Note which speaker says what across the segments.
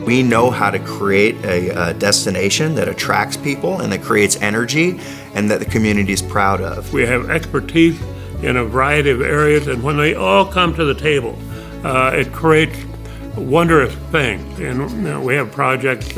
Speaker 1: We know how to create a destination that attracts people and that creates energy and that the community is proud of.
Speaker 2: We have expertise in a variety of areas, and when they all come to the table, it creates wondrous things. And we have projects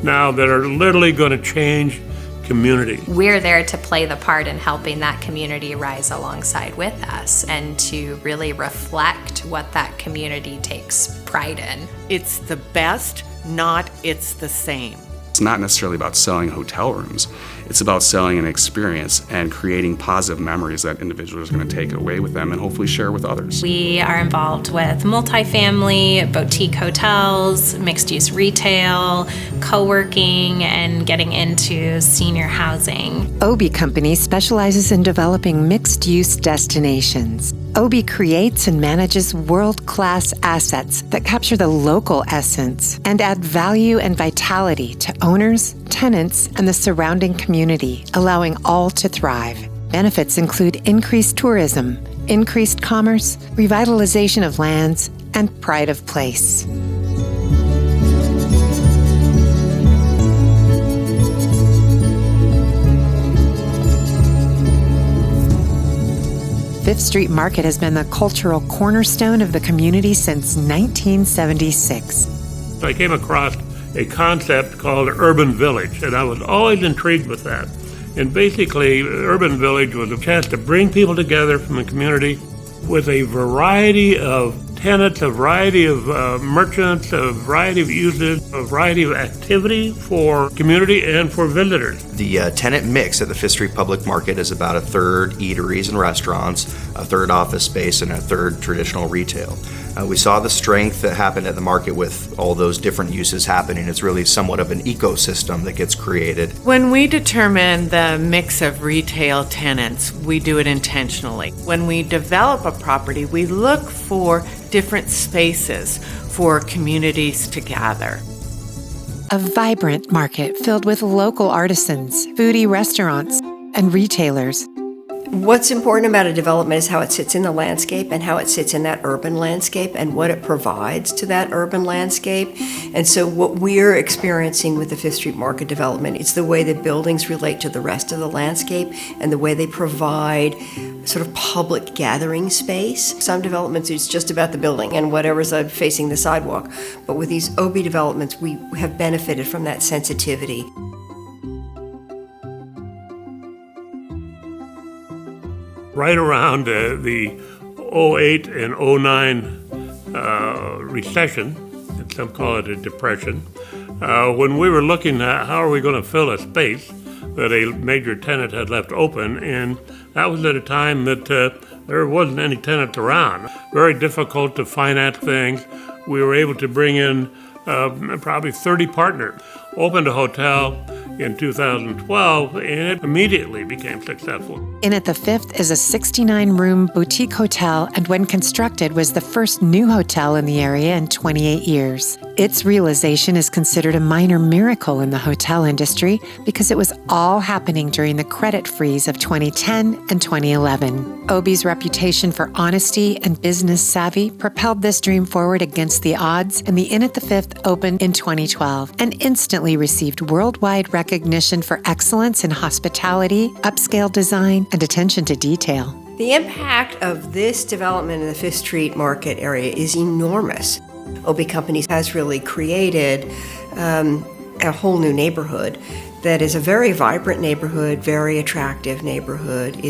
Speaker 2: now that are literally going to change community.
Speaker 3: We're there to play the part in helping that community rise alongside with us and to really reflect what that community takes pride in.
Speaker 4: It's the best, not it's the same.
Speaker 5: It's not necessarily about selling hotel rooms. It's about selling an experience and creating positive memories that individuals are going to take away with them and hopefully share with others.
Speaker 3: We are involved with multifamily, boutique hotels, mixed-use retail, co-working, and getting into senior housing.
Speaker 6: Obie Companies specializes in developing mixed-use destinations. Obie creates and manages world-class assets that capture the local essence and add value and vitality to owners, tenants, and the surrounding community, allowing all to thrive. Benefits include increased tourism, increased commerce, revitalization of lands, and pride of place. Fifth Street Market has been the cultural cornerstone of the community since 1976.
Speaker 2: I came across a concept called urban village, and I was always intrigued with that. And basically, urban village was a chance to bring people together from the community with a variety of tenants, a variety of merchants, a variety of uses, a variety of activity for community and for visitors.
Speaker 1: The tenant mix at the Fifth Street Public Market is about a third eateries and restaurants, a third office space, and a third traditional retail. We saw the strength that happened at the market with all those different uses happening. It's really somewhat of an ecosystem that gets created.
Speaker 4: When we determine the mix of retail tenants, we do it intentionally. When we develop a property, we look for different spaces for communities to gather.
Speaker 6: A vibrant market filled with local artisans, foodie restaurants, and retailers.
Speaker 7: What's important about a development is how it sits in the landscape and how it sits in that urban landscape and what it provides to that urban landscape. And so what we're experiencing with the Fifth Street Market development, it's the way the buildings relate to the rest of the landscape and the way they provide sort of public gathering space. Some developments, it's just about the building and whatever's facing the sidewalk. But with these Obie developments, we have benefited from that sensitivity.
Speaker 2: Right around the 08 and 09 recession, and some call it a depression, when we were looking at how are we going to fill a space that a major tenant had left open, and that was at a time that there wasn't any tenants around. Very difficult to finance things. We were able to bring in probably 30 partners, opened a hotel in 2012, and it immediately became successful.
Speaker 6: In at the Fifth is a 69-room boutique hotel, and when constructed was the first new hotel in the area in 28 years. Its realization is considered a minor miracle in the hotel industry because it was all happening during the credit freeze of 2010 and 2011. Obie's reputation for honesty and business savvy propelled this dream forward against the odds, and the Inn at the Fifth opened in 2012 and instantly received worldwide recognition for excellence in hospitality, upscale design, and attention to detail.
Speaker 7: The impact of this development in the Fifth Street Market area is enormous. Obie Companies has really created a whole new neighborhood that is a very vibrant neighborhood, very attractive neighborhood.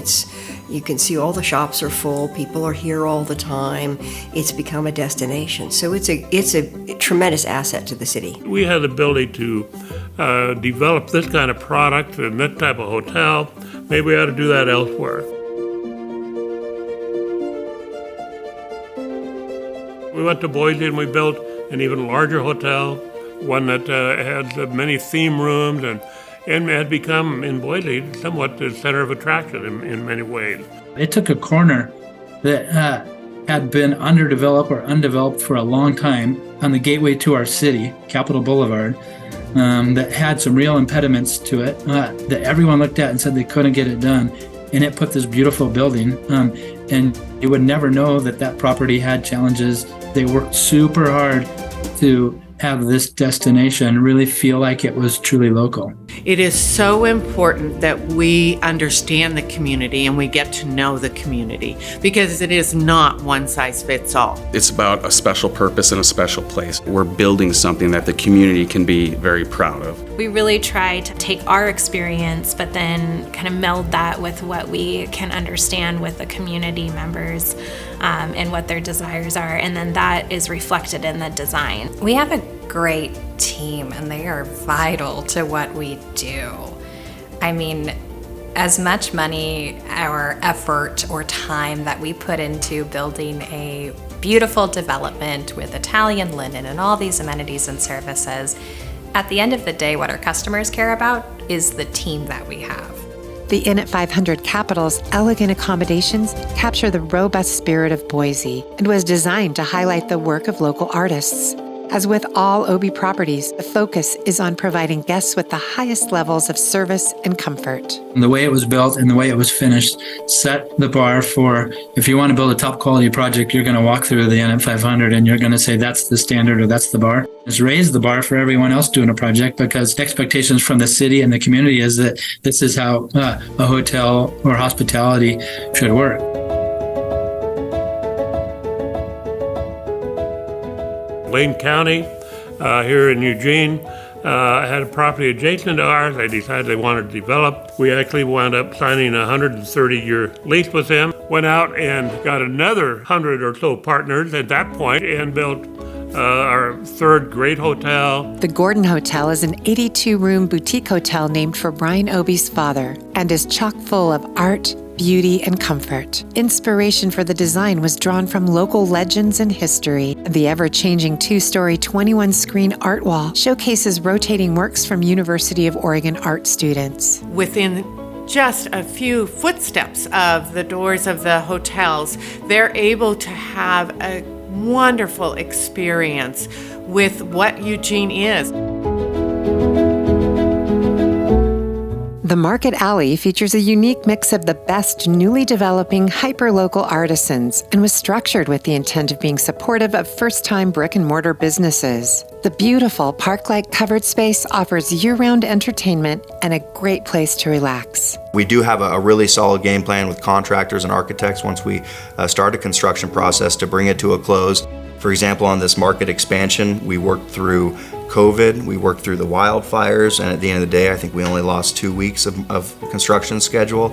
Speaker 7: You can see all the shops are full, people are here all the time. It's become a destination. So it's a tremendous asset to the city.
Speaker 2: We had the ability to develop this kind of product and that type of hotel. Maybe we ought to do that elsewhere. We went to Boise and we built an even larger hotel, one that had many theme rooms and had become, in Boise, somewhat the center of attraction in many ways.
Speaker 8: It took a corner that had been underdeveloped or undeveloped for a long time on the gateway to our city, Capitol Boulevard, that had some real impediments to it that everyone looked at and said they couldn't get it done. And it put this beautiful building, and you would never know that property had challenges. They worked super hard to have this destination really feel like it was truly local.
Speaker 4: It is so important that we understand the community and we get to know the community, because it is not one size fits all.
Speaker 5: It's about a special purpose and a special place. We're building something that the community can be very proud of.
Speaker 3: We really try to take our experience, but then kind of meld that with what we can understand with the community members and what their desires are, and then that is reflected in the design.
Speaker 9: We have a great team, and they are vital to what we do. I mean, as much money or effort or time that we put into building a beautiful development with Italian linen and all these amenities and services, at the end of the day, what our customers care about is the team that we have.
Speaker 6: The Inn at 500 Capital's elegant accommodations capture the robust spirit of Boise and was designed to highlight the work of local artists. As with all Obie properties, the focus is on providing guests with the highest levels of service and comfort.
Speaker 8: The way it was built and the way it was finished set the bar for, if you want to build a top quality project, you're going to walk through the Inn at 500 and you're going to say that's the standard or that's the bar. It's raised the bar for everyone else doing a project, because expectations from the city and the community is that this is how a hotel or hospitality should work.
Speaker 2: Lane County, here in Eugene, had a property adjacent to ours. They decided they wanted to develop. We actually wound up signing a 130-year lease with them. Went out and got another 100 or so partners at that point and built our third great hotel.
Speaker 6: The Gordon Hotel is an 82-room boutique hotel named for Brian Obie's father and is chock full of art, beauty, and comfort. Inspiration for the design was drawn from local legends and history. The ever-changing 2-story, 21-screen art wall showcases rotating works from University of Oregon art students.
Speaker 4: Within just a few footsteps of the doors of the hotels, they're able to have a wonderful experience with what Eugene is.
Speaker 6: The Market Alley features a unique mix of the best newly developing hyper-local artisans and was structured with the intent of being supportive of first-time brick-and-mortar businesses. The beautiful park-like covered space offers year-round entertainment and a great place to relax.
Speaker 1: We do have a really solid game plan with contractors and architects once we start a construction process to bring it to a close. For example, on this market expansion, we worked through COVID, we worked through the wildfires, and at the end of the day, I think we only lost 2 weeks of construction schedule.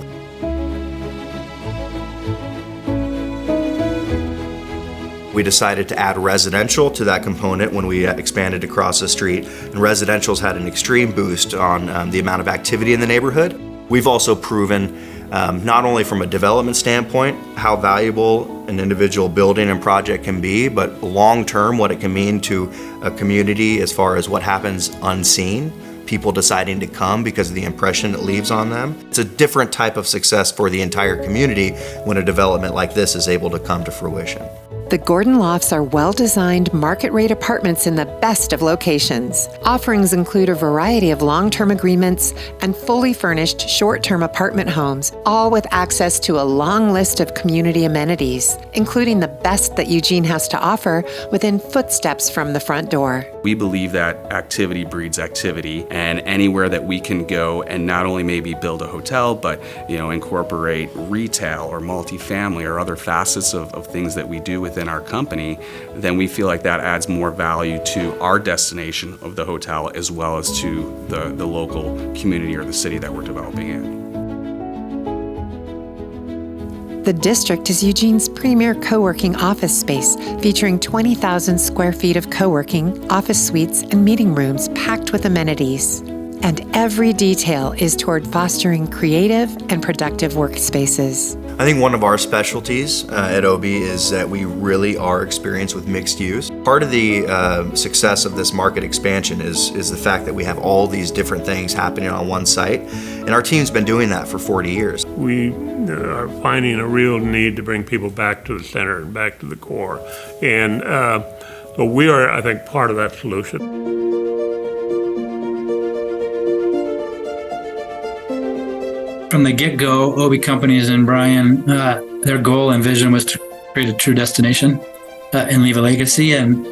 Speaker 1: We decided to add residential to that component when we expanded across the street, and residential's had an extreme boost on the amount of activity in the neighborhood. We've also proven, not only from a development standpoint, how valuable an individual building and project can be, but long-term what it can mean to a community as far as what happens unseen, people deciding to come because of the impression it leaves on them. It's a different type of success for the entire community when a development like this is able to come to fruition.
Speaker 6: The Gordon Lofts are well-designed, market-rate apartments in the best of locations. Offerings include a variety of long-term agreements and fully furnished short-term apartment homes, all with access to a long list of community amenities, including the best that Eugene has to offer within footsteps from the front door.
Speaker 5: We believe that activity breeds activity, and anywhere that we can go and not only maybe build a hotel, but incorporate retail or multifamily or other facets of things that we do within our company, then we feel like that adds more value to our destination of the hotel as well as to the local community or the city that we're developing in.
Speaker 6: The district is Eugene's premier co-working office space, featuring 20,000 square feet of co-working, office suites, and meeting rooms packed with amenities. And every detail is toward fostering creative and productive workspaces.
Speaker 1: I think one of our specialties at Obie is that we really are experienced with mixed use. Part of the success of this market expansion is the fact that we have all these different things happening on one site, and our team's been doing that for 40 years.
Speaker 2: We are finding a real need to bring people back to the center and back to the core. And so we are, I think, part of that solution.
Speaker 8: From the get-go, Obie Companies and Brian, their goal and vision was to create a true destination. and leave a legacy. And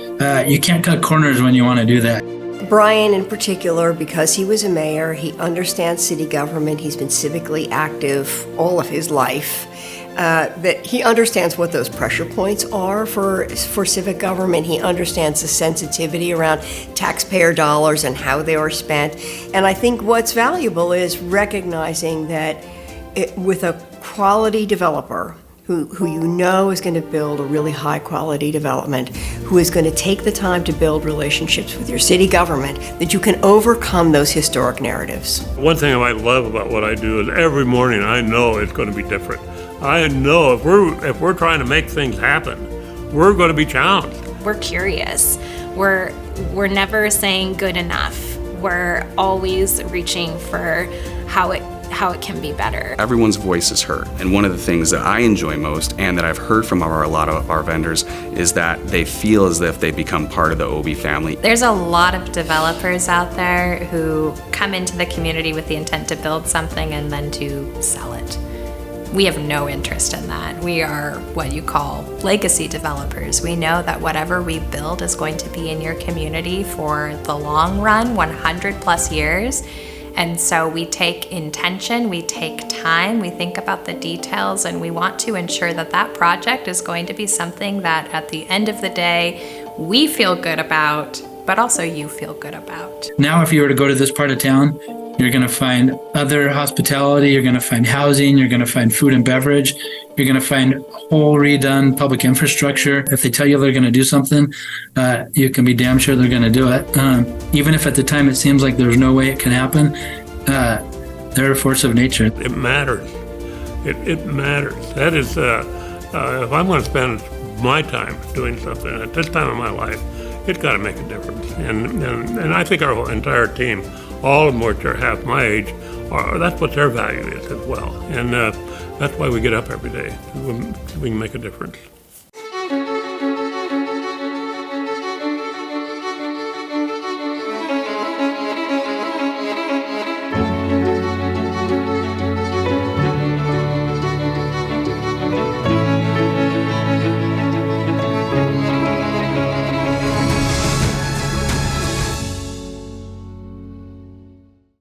Speaker 8: you can't cut corners when you want to do that.
Speaker 7: Brian, in particular, because he was a mayor, he understands city government. He's been civically active all of his life. That he understands what those pressure points are for civic government. He understands the sensitivity around taxpayer dollars and how they are spent. And I think what's valuable is recognizing that with a quality developer who you know is going to build a really high quality development, who is going to take the time to build relationships with your city government, that you can overcome those historic narratives.
Speaker 2: One thing I love about what I do is every morning I know it's going to be different. I know if we're trying to make things happen, we're going to be challenged.
Speaker 3: We're curious. We're never saying good enough. We're always reaching for how it can be better.
Speaker 5: Everyone's voice is heard. And one of the things that I enjoy most and that I've heard from a lot of our vendors is that they feel as if they become part of the Obie family.
Speaker 9: There's a lot of developers out there who come into the community with the intent to build something and then to sell it. We have no interest in that. We are what you call legacy developers. We know that whatever we build is going to be in your community for the long run, 100 plus years. And so we take intention, we take time, we think about the details, and we want to ensure that that project is going to be something that at the end of the day, we feel good about, but also you feel good about.
Speaker 8: Now, if you were to go to this part of town, you're going to find other hospitality, you're going to find housing, you're going to find food and beverage, you're going to find whole redone public infrastructure. If they tell you they're going to do something, you can be damn sure they're going to do it. Even if at the time it seems like there's no way it can happen, they're a force of nature.
Speaker 2: It matters. It matters. That is, if I'm going to spend my time doing something at this time of my life, it's got to make a difference. And I think our entire team, all of them which are half my age, that's what their value is as well. And that's why we get up every day, so we can make a difference.